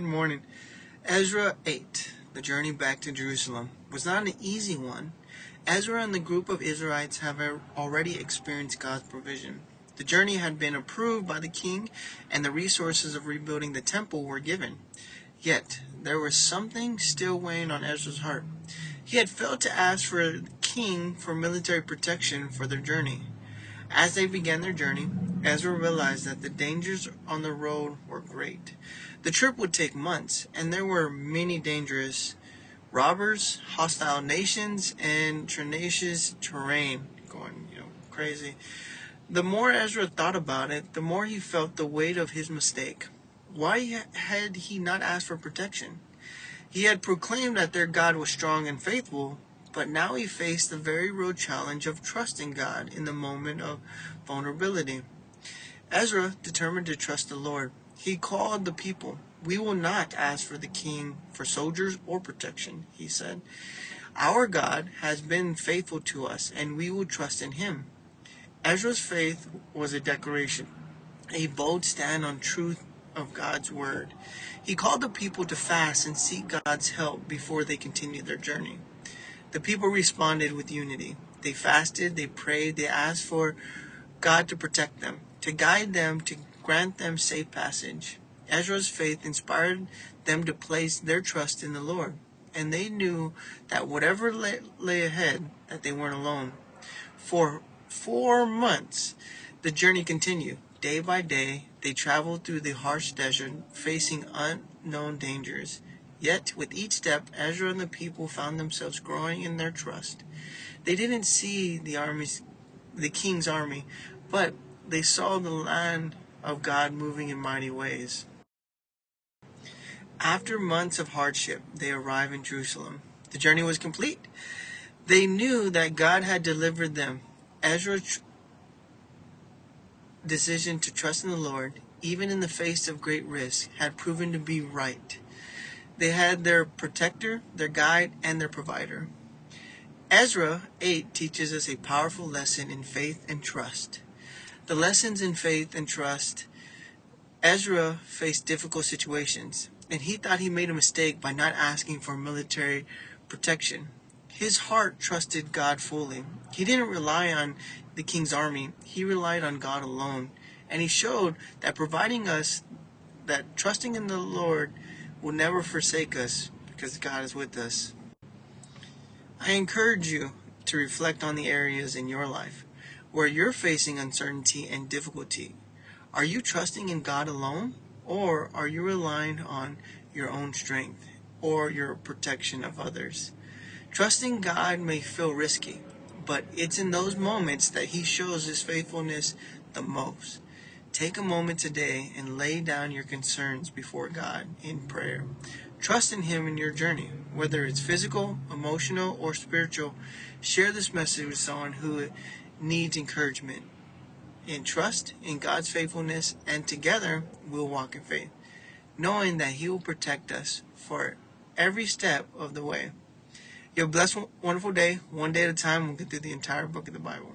Good morning. Ezra 8, the journey back to Jerusalem, was not an easy one. Ezra and the group of Israelites have already experienced God's provision. The journey had been approved by the king, and the resources of rebuilding the temple were given. Yet, there was something still weighing on Ezra's heart. He had failed to ask for the king for military protection for their journey. As they began their journey, Ezra realized that the dangers on the road were great. The trip would take months, and there were many dangerous robbers, hostile nations, and tenacious terrain going, crazy. The more Ezra thought about it, the more he felt the weight of his mistake. Why had he not asked for protection? He had proclaimed that their God was strong and faithful, but now he faced the very real challenge of trusting God in the moment of vulnerability. Ezra determined to trust the Lord. He called the people. "We will not ask for the king for soldiers or protection," he said. "Our God has been faithful to us, and we will trust in him." Ezra's faith was a declaration, a bold stand on truth of God's word. He called the people to fast and seek God's help before they continued their journey. The people responded with unity. They fasted, they prayed, they asked for God to protect them, to guide them, to grant them safe passage. Ezra's faith inspired them to place their trust in the Lord, and they knew that whatever lay ahead, that they weren't alone. For 4 months, the journey continued. Day by day, they traveled through the harsh desert, facing unknown dangers. Yet, with each step, Ezra and the people found themselves growing in their trust. They didn't see the king's army, but they saw the land of God moving in mighty ways. After months of hardship, they arrived in Jerusalem. The journey was complete. They knew that God had delivered them. Ezra's decision to trust in the Lord, even in the face of great risk, had proven to be right. They had their protector, their guide, and their provider. Ezra 8 teaches us a powerful lesson in faith and trust. The lessons in faith and trust. Ezra faced difficult situations, and he thought he made a mistake by not asking for military protection. His heart trusted God fully. He didn't rely on the king's army. He relied on God alone. And he showed that trusting in the Lord will never forsake us because God is with us. I encourage you to reflect on the areas in your life where you're facing uncertainty and difficulty. Are you trusting in God alone, or are you relying on your own strength or your protection of others? Trusting God may feel risky, but it's in those moments that He shows His faithfulness the most. Take a moment today and lay down your concerns before God in prayer. Trust in Him in your journey, whether it's physical, emotional, or spiritual. Share this message with someone who needs encouragement in trust in God's faithfulness, and together we'll walk in faith, knowing that He will protect us for every step of the way. You have a blessed, wonderful day. One day at a time, we'll get through the entire book of the Bible.